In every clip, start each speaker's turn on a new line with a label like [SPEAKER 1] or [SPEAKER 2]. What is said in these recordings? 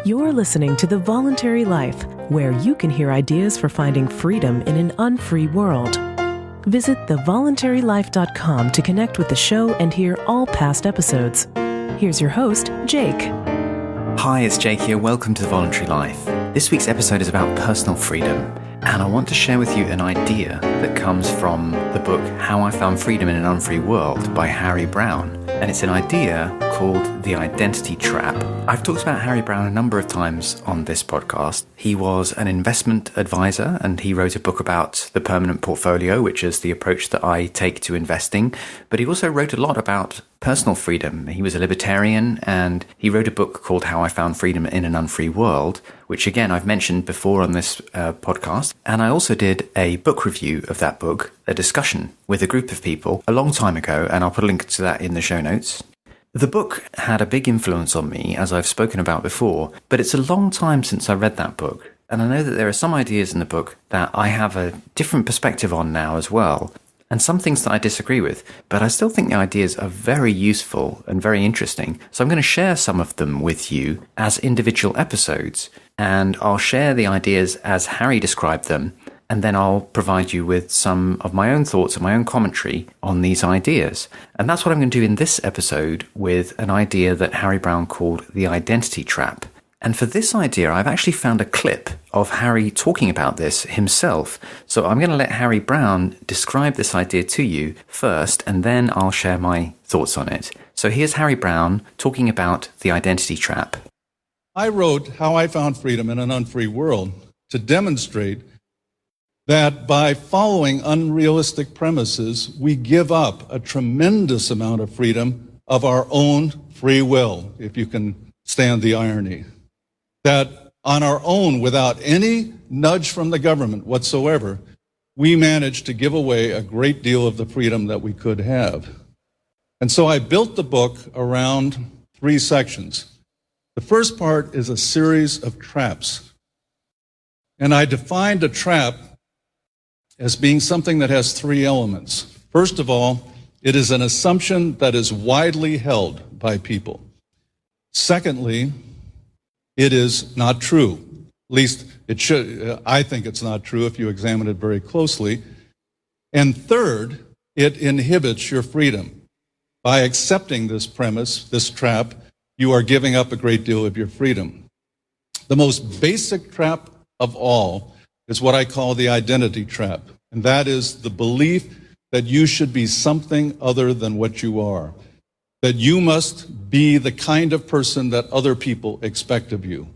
[SPEAKER 1] You're listening to The Voluntary Life, where you can hear ideas for finding freedom in an unfree world. Visit thevoluntarylife.com to connect with the show and hear all past episodes. Here's your host, Jake.
[SPEAKER 2] Hi, it's Jake here. Welcome to The Voluntary Life. This week's episode is about personal freedom, and I want to share with you an idea that comes from the book How I Found Freedom in an Unfree World by Harry Browne. And it's an idea called the identity trap. I've talked about Harry Browne a number of times on this podcast. He was an investment advisor, and he wrote a book about the permanent portfolio, which is the approach that I take to investing. But he also wrote a lot about personal freedom. He was a libertarian, and he wrote a book called How I Found Freedom in an Unfree World, which again I've mentioned before on this podcast. And I also did a book review of that book, a discussion with a group of people a long time ago, and I'll put a link to that in the show notes. The book had a big influence on me, as I've spoken about before, but it's a long time since I read that book. And I know that there are some ideas in the book that I have a different perspective on now as well, and some things that I disagree with, but I still think the ideas are very useful and very interesting. So I'm going to share some of them with you as individual episodes, and I'll share the ideas as Harry described them, and then I'll provide you with some of my own thoughts and my own commentary on these ideas. And that's what I'm going to do in this episode with an idea that Harry Browne called the identity trap. And for this idea, I've actually found a clip of Harry talking about this himself. So I'm going to let Harry Browne describe this idea to you first, and then I'll share my thoughts on it. So here's Harry Browne talking about the identity trap.
[SPEAKER 3] I wrote How I Found Freedom in an Unfree World to demonstrate that by following unrealistic premises, we give up a tremendous amount of freedom of our own free will, if you can stand the irony. That on our own, without any nudge from the government whatsoever, we managed to give away a great deal of the freedom that we could have. And so I built the book around 3 sections. The first part is a series of traps. And I defined a trap as being something that has 3 elements. First of all, it is an assumption that is widely held by people. Secondly, it is not true. At least it should. I think it's not true if you examine it very closely. And third, it inhibits your freedom. By accepting this premise, this trap, you are giving up a great deal of your freedom. The most basic trap of all is what I call the identity trap. And that is the belief that you should be something other than what you are. That you must be the kind of person that other people expect of you.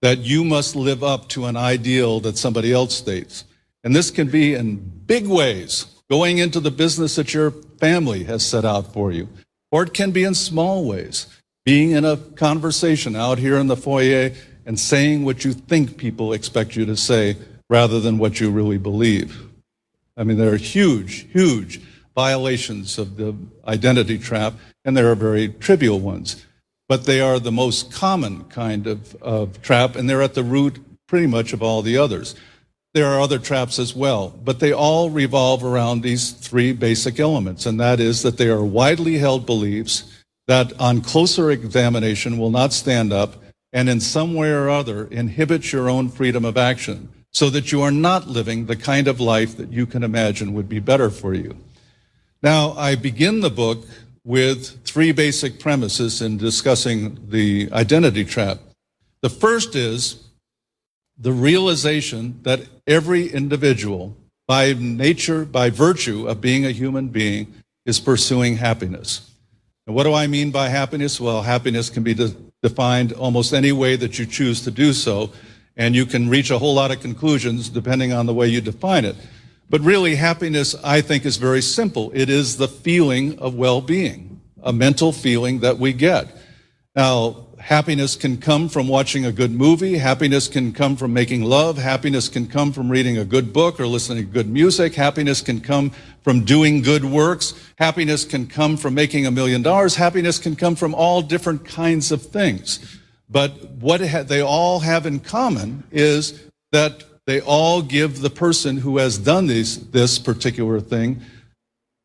[SPEAKER 3] That you must live up to an ideal that somebody else states. And this can be in big ways, going into the business that your family has set out for you. Or it can be in small ways, being in a conversation out here in the foyer and saying what you think people expect you to say rather than what you really believe. I mean, there are huge, huge violations of the identity trap, and there are very trivial ones. But they are the most common kind of trap, and they're at the root pretty much of all the others. There are other traps as well, but they all revolve around these 3 basic elements, and that is that they are widely held beliefs that on closer examination will not stand up and in some way or other inhibit your own freedom of action, so that you are not living the kind of life that you can imagine would be better for you. Now, I begin the book with 3 basic premises in discussing the identity trap. The first is the realization that every individual, by nature, by virtue of being a human being, is pursuing happiness. And what do I mean by happiness? Well, happiness can be defined almost any way that you choose to do so, and you can reach a whole lot of conclusions depending on the way you define it. But really, happiness, I think, is very simple. It is the feeling of well-being, a mental feeling that we get. Now, happiness can come from watching a good movie. Happiness can come from making love. Happiness can come from reading a good book or listening to good music. Happiness can come from doing good works. Happiness can come from making $1 million. Happiness can come from all different kinds of things. But what they all have in common is that they all give the person who has done this particular thing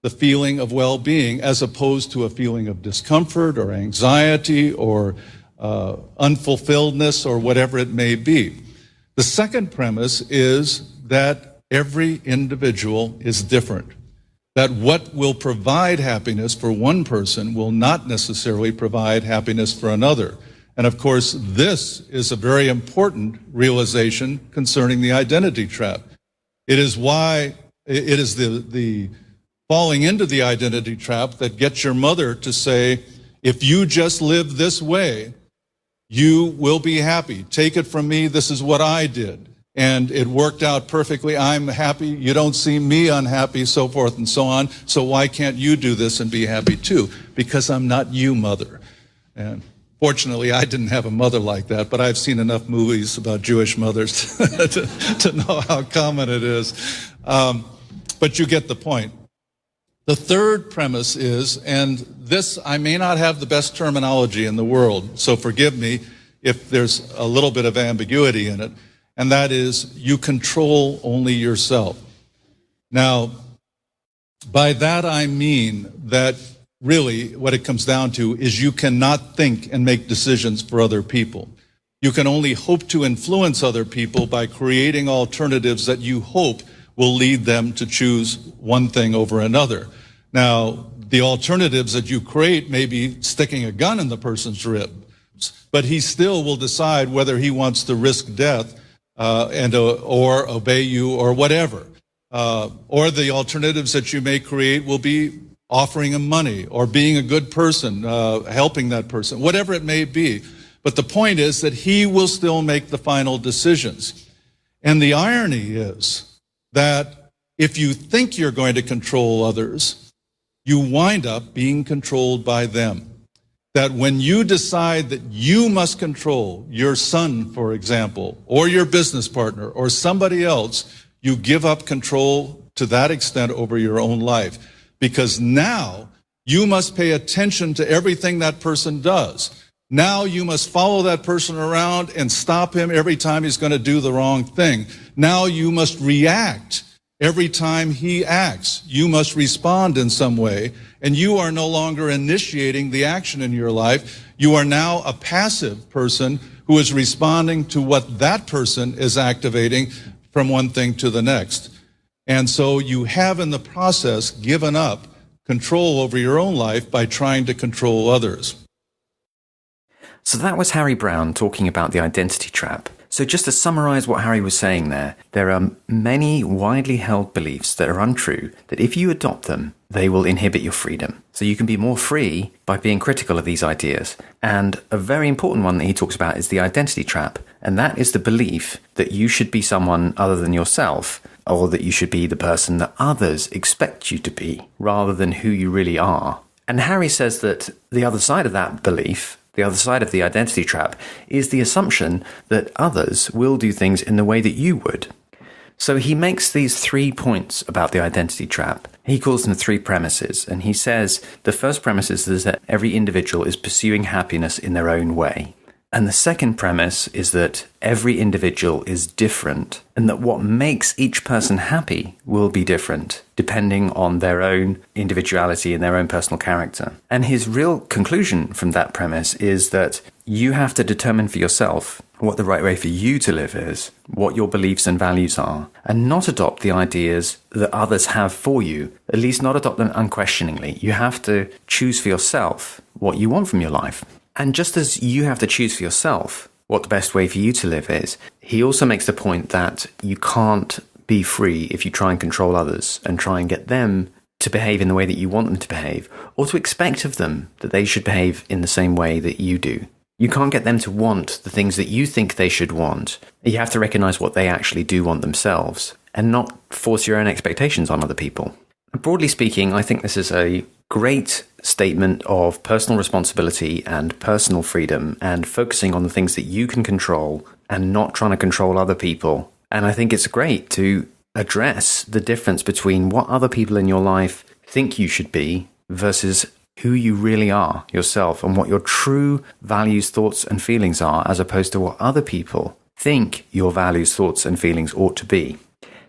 [SPEAKER 3] the feeling of well-being, as opposed to a feeling of discomfort or anxiety or unfulfilledness or whatever it may be. The second premise is that every individual is different, that what will provide happiness for one person will not necessarily provide happiness for another. And of course, this is a very important realization concerning the identity trap. It is why it is the falling into the identity trap that gets your mother to say, if you just live this way, you will be happy. Take it from me, this is what I did. And it worked out perfectly. I'm happy. You don't see me unhappy, so forth and so on. So why can't you do this and be happy too? Because I'm not you, mother. And fortunately, I didn't have a mother like that, but I've seen enough movies about Jewish mothers to know how common it is. But you get the point. The third premise is, and this, I may not have the best terminology in the world, so forgive me if there's a little bit of ambiguity in it, and that is, you control only yourself. Now, by that I mean that really what it comes down to is you cannot think and make decisions for other people. You can only hope to influence other people by creating alternatives that you hope will lead them to choose one thing over another. Now, the alternatives that you create may be sticking a gun in the person's ribs, but he still will decide whether he wants to risk death or obey you or whatever. Or the alternatives that you may create will be offering him money or being a good person, helping that person, whatever it may be. But the point is that he will still make the final decisions. And the irony is that if you think you're going to control others, you wind up being controlled by them. That when you decide that you must control your son, for example, or your business partner, or somebody else, you give up control to that extent over your own life. Because now you must pay attention to everything that person does. Now you must follow that person around and stop him every time he's going to do the wrong thing. Now you must react every time he acts. You must respond in some way, and you are no longer initiating the action in your life. You are now a passive person who is responding to what that person is activating from one thing to the next. And so you have in the process given up control over your own life by trying to control others.
[SPEAKER 2] So that was Harry Browne talking about the identity trap. So just to summarize what Harry was saying there are many widely held beliefs that are untrue, that if you adopt them, they will inhibit your freedom. So you can be more free by being critical of these ideas. And a very important one that he talks about is the identity trap. And that is the belief that you should be someone other than yourself, or that you should be the person that others expect you to be, rather than who you really are. And Harry says that the other side of that belief, the other side of the identity trap, is the assumption that others will do things in the way that you would. So he makes these 3 points about the identity trap. He calls them 3 premises, and he says the first premise is that every individual is pursuing happiness in their own way. And the second premise is that every individual is different, and that what makes each person happy will be different, depending on their own individuality and their own personal character. And his real conclusion from that premise is that you have to determine for yourself what the right way for you to live is, what your beliefs and values are, and not adopt the ideas that others have for you, at least not adopt them unquestioningly. You have to choose for yourself what you want from your life. And just as you have to choose for yourself what the best way for you to live is, he also makes the point that you can't be free if you try and control others and try and get them to behave in the way that you want them to behave, or to expect of them that they should behave in the same way that you do. You can't get them to want the things that you think they should want. You have to recognize what they actually do want themselves and not force your own expectations on other people. Broadly speaking, I think this is a great statement of personal responsibility and personal freedom and focusing on the things that you can control and not trying to control other people. And I think it's great to address the difference between what other people in your life think you should be versus who you really are yourself and what your true values, thoughts and feelings are, as opposed to what other people think your values, thoughts and feelings ought to be.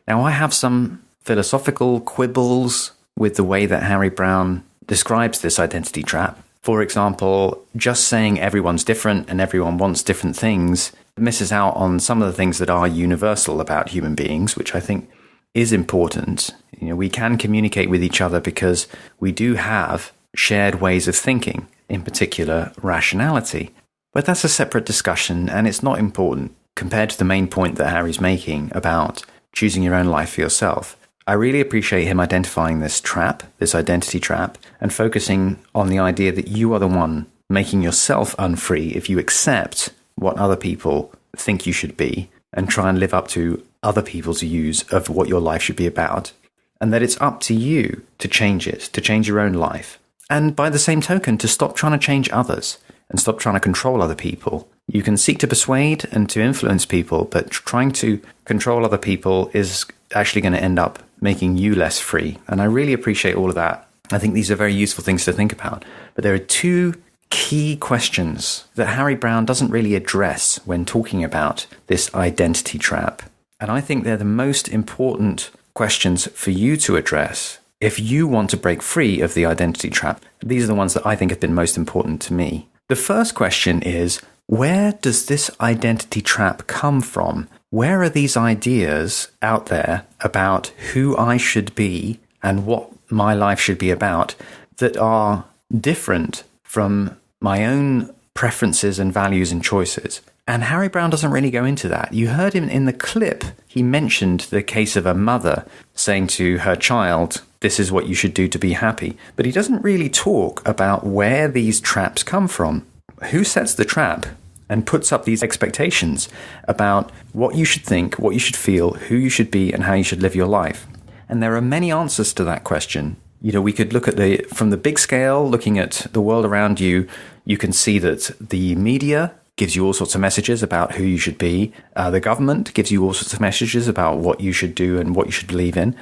[SPEAKER 2] Now, I have some philosophical quibbles with the way that Harry Browne describes this identity trap. For example, just saying everyone's different and everyone wants different things misses out on some of the things that are universal about human beings, which I think is important. We can communicate with each other because we do have shared ways of thinking, in particular rationality. But that's a separate discussion, and it's not important compared to the main point that Harry's making about choosing your own life for yourself. I really appreciate him identifying this trap, this identity trap, and focusing on the idea that you are the one making yourself unfree if you accept what other people think you should be and try and live up to other people's views of what your life should be about, and that it's up to you to change it, to change your own life. And by the same token, to stop trying to change others and stop trying to control other people. You can seek to persuade and to influence people, but trying to control other people is actually going to end up making you less free. And I really appreciate all of that. I think these are very useful things to think about. But there are two key questions that Harry Browne doesn't really address when talking about this identity trap. And I think they're the most important questions for you to address if you want to break free of the identity trap. These are the ones that I think have been most important to me. The first question is, where does this identity trap come from? Where are these ideas out there about who I should be and what my life should be about that are different from my own preferences and values and choices? And Harry Browne doesn't really go into that. You heard him in the clip. He mentioned the case of a mother saying to her child, this is what you should do to be happy. But he doesn't really talk about where these traps come from. Who sets the trap and puts up these expectations about what you should think, what you should feel, who you should be, and how you should live your life? And there are many answers to that question. We could look at from the big scale, looking at the world around you. You can see that the media gives you all sorts of messages about who you should be. The government gives you all sorts of messages about what you should do and what you should believe in.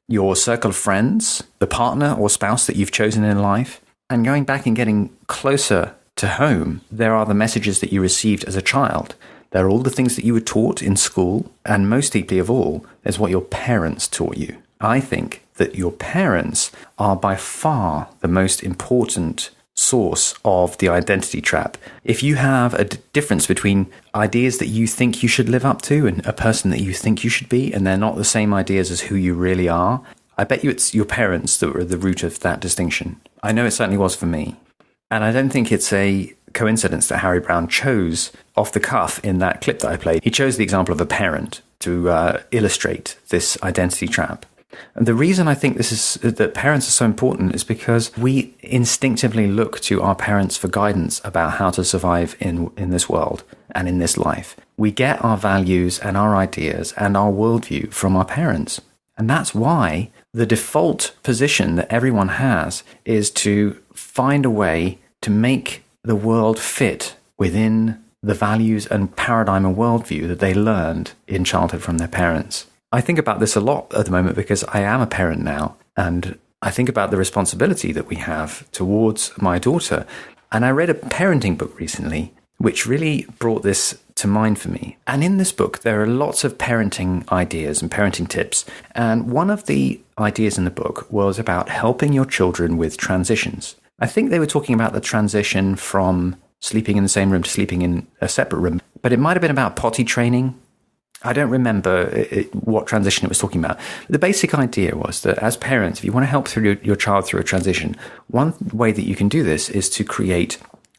[SPEAKER 2] Your circle of friends, the partner or spouse that you've chosen in life. And going back and getting closer to home, there are the messages that you received as a child. There are all the things that you were taught in school. And most deeply of all, there's what your parents taught you. I think that your parents are by far the most important source of the identity trap. If you have a difference between ideas that you think you should live up to and a person that you think you should be, and they're not the same ideas as who you really are, I bet you it's your parents that were the root of that distinction. I know it certainly was for me. And I don't think it's a coincidence that Harry Browne chose off the cuff in that clip that I played. He chose the example of a parent to illustrate this identity trap. And the reason I think that parents are so important is because we instinctively look to our parents for guidance about how to survive in this world and in this life. We get our values and our ideas and our worldview from our parents. And that's why the default position that everyone has is to find a way to make the world fit within the values and paradigm and worldview that they learned in childhood from their parents. I think about this a lot at the moment because I am a parent now, and I think about the responsibility that we have towards my daughter. And I read a parenting book recently, which really brought this to mind for me. And in this book, there are lots of parenting ideas and parenting tips. And one of the ideas in the book was about helping your children with transitions. I think they were talking about the transition from sleeping in the same room to sleeping in a separate room, but it might have been about potty training. I don't remember what transition it was talking about. The basic idea was that as parents, if you want to help through your child through a transition, one way that you can do this is to create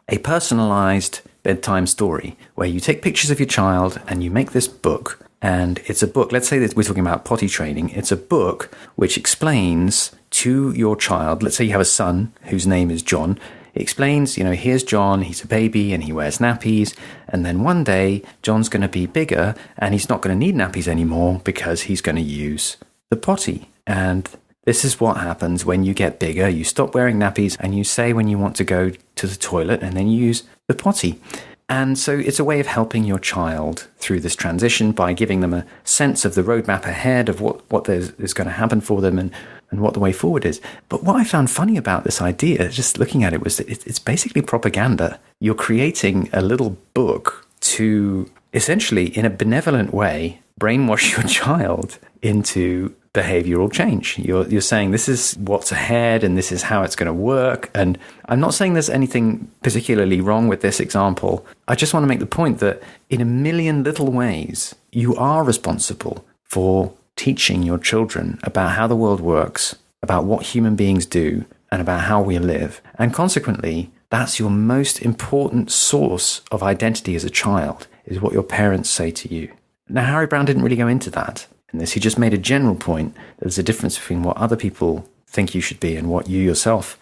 [SPEAKER 2] a personalized bedtime story where you take pictures of your child and you make this book. And it's a book, let's say that we're talking about potty training. It's a book which explains to your child, let's say you have a son whose name is John. It explains, here's John, he's a baby and he wears nappies. And then one day, John's going to be bigger and he's not going to need nappies anymore because he's going to use the potty. And this is what happens when you get bigger. You stop wearing nappies and you say when you want to go to the toilet and then you use the potty. And so it's a way of helping your child through this transition by giving them a sense of the roadmap ahead of what is going to happen for them and what the way forward is. But what I found funny about this idea, just looking at it, was that it's basically propaganda. You're creating a little book to essentially, in a benevolent way, brainwash your child into behavioral change. You're saying this is what's ahead and this is how it's going to work. And I'm not saying there's anything particularly wrong with this example. I just want to make the point that in a million little ways, you are responsible for teaching your children about how the world works, about what human beings do, and about how we live. And consequently, that's your most important source of identity as a child, is what your parents say to you. Now, Harry Browne didn't really go into that in this. He just made a general point that there's a difference between what other people think you should be and what you yourself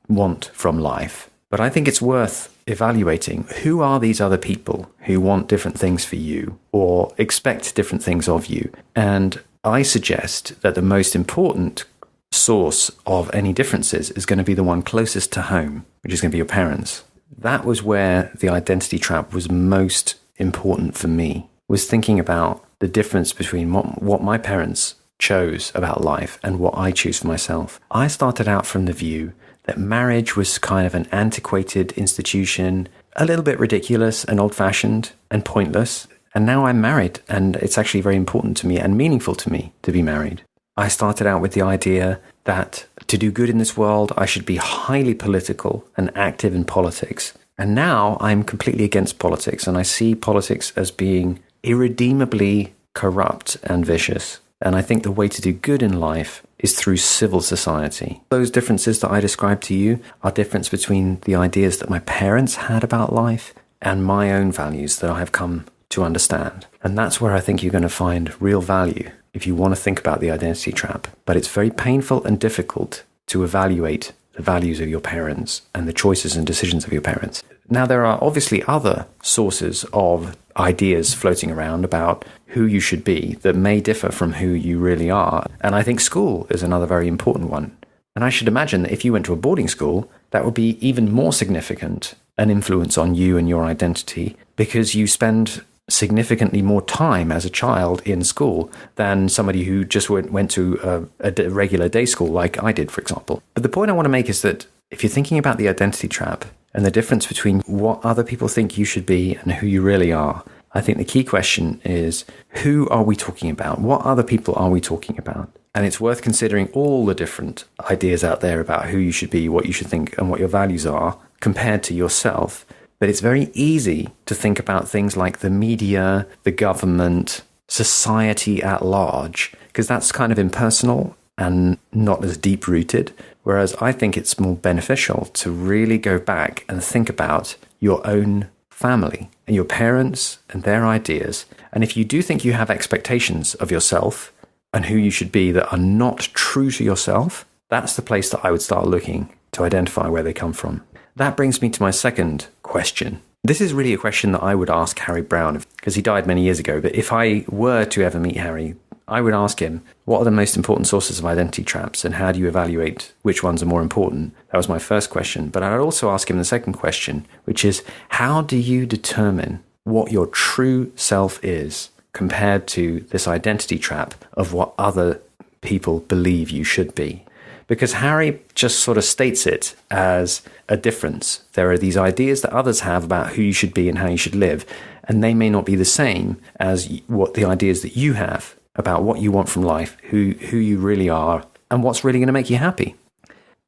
[SPEAKER 2] want from life. But I think it's worth evaluating who are these other people who want different things for you or expect different things of you. And I suggest that the most important source of any differences is going to be the one closest to home, which is going to be your parents. That was where the identity trap was most important for me, was thinking about the difference between what my parents chose about life and what I choose for myself. I started out from the view that marriage was kind of an antiquated institution, a little bit ridiculous and old-fashioned and pointless. And now I'm married, and it's actually very important to me and meaningful to me to be married. I started out with the idea that to do good in this world, I should be highly political and active in politics. And now I'm completely against politics, and I see politics as being irredeemably corrupt and vicious. And I think the way to do good in life is through civil society. Those differences that I described to you are difference between the ideas that my parents had about life and my own values that I have come to understand. And that's where I think you're going to find real value if you want to think about the identity trap. But it's very painful and difficult to evaluate the values of your parents and the choices and decisions of your parents. Now, there are obviously other sources of ideas floating around about who you should be that may differ from who you really are. And I think school is another very important one. And I should imagine that if you went to a boarding school, that would be even more significant an influence on you and your identity, because you spend significantly more time as a child in school than somebody who just went to a regular day school like I did, for example. But the point I want to make is that if you're thinking about the identity trap and the difference between what other people think you should be and who you really are, I think the key question is, who are we talking about? What other people are we talking about? And it's worth considering all the different ideas out there about who you should be, what you should think, and what your values are compared to yourself. But it's very easy to think about things like the media, the government, society at large, because that's kind of impersonal and not as deep-rooted. Whereas I think it's more beneficial to really go back and think about your own family and your parents and their ideas. And if you do think you have expectations of yourself and who you should be that are not true to yourself, that's the place that I would start looking to identify where they come from. That brings me to my second question. This is really a question that I would ask Harry Browne, because he died many years ago. But if I were to ever meet Harry, I would ask him, what are the most important sources of identity traps, and how do you evaluate which ones are more important? That was my first question. But I'd also ask him the second question, which is, how do you determine what your true self is compared to this identity trap of what other people believe you should be? Because Harry just sort of states it as a difference. There are these ideas that others have about who you should be and how you should live, and they may not be the same as what the ideas that you have about what you want from life, who you really are, and what's really going to make you happy.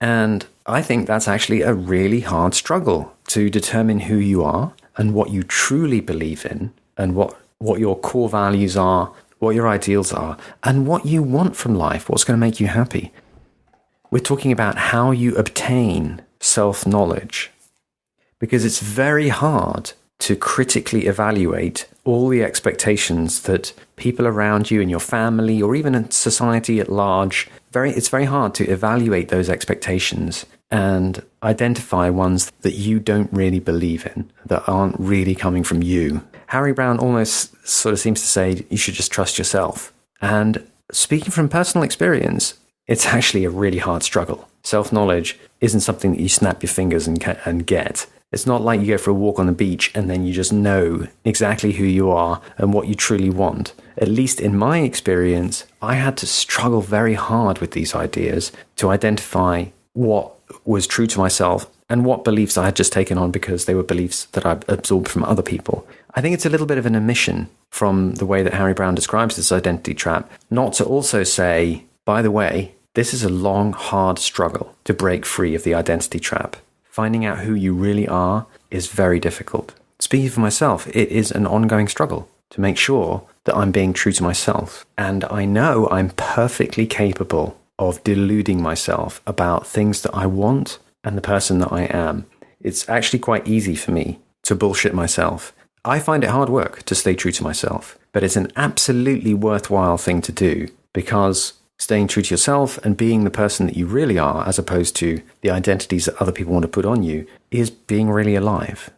[SPEAKER 2] And I think that's actually a really hard struggle to determine who you are and what you truly believe in, and what your core values are, what your ideals are, and what you want from life, what's going to make you happy. We're talking about how you obtain self-knowledge, because it's very hard to critically evaluate all the expectations that people around you in your family or even in society at large, it's very hard to evaluate those expectations and identify ones that you don't really believe in, that aren't really coming from you. Harry Browne almost sort of seems to say you should just trust yourself. And speaking from personal experience, it's actually a really hard struggle. Self-knowledge isn't something that you snap your fingers and get. It's not like you go for a walk on the beach and then you just know exactly who you are and what you truly want. At least in my experience, I had to struggle very hard with these ideas to identify what was true to myself and what beliefs I had just taken on because they were beliefs that I absorbed from other people. I think it's a little bit of an omission from the way that Harry Browne describes this identity trap, not to also say By the way, this is a long, hard struggle to break free of the identity trap. Finding out who you really are is very difficult. Speaking for myself, it is an ongoing struggle to make sure that I'm being true to myself. And I know I'm perfectly capable of deluding myself about things that I want and the person that I am. It's actually quite easy for me to bullshit myself. I find it hard work to stay true to myself, but it's an absolutely worthwhile thing to do, because staying true to yourself and being the person that you really are, as opposed to the identities that other people want to put on you, is being really alive.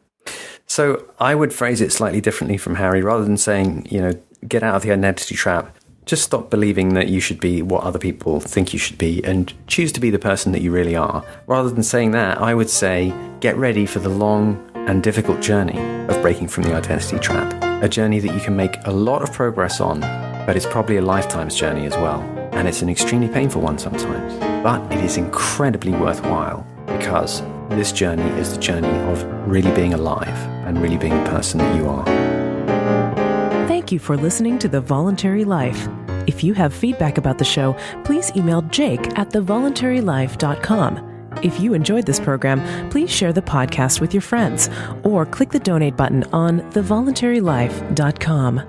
[SPEAKER 2] So I would phrase it slightly differently from Harry. Rather than saying, get out of the identity trap, just stop believing that you should be what other people think you should be and choose to be the person that you really are. Rather than saying that, I would say, get ready for the long and difficult journey of breaking from the identity trap. A journey that you can make a lot of progress on, but it's probably a lifetime's journey as well. And it's an extremely painful one sometimes. But it is incredibly worthwhile, because this journey is the journey of really being alive and really being the person that you are.
[SPEAKER 1] Thank you for listening to The Voluntary Life. If you have feedback about the show, please email jake@thevoluntarylife.com. If you enjoyed this program, please share the podcast with your friends or click the donate button on thevoluntarylife.com.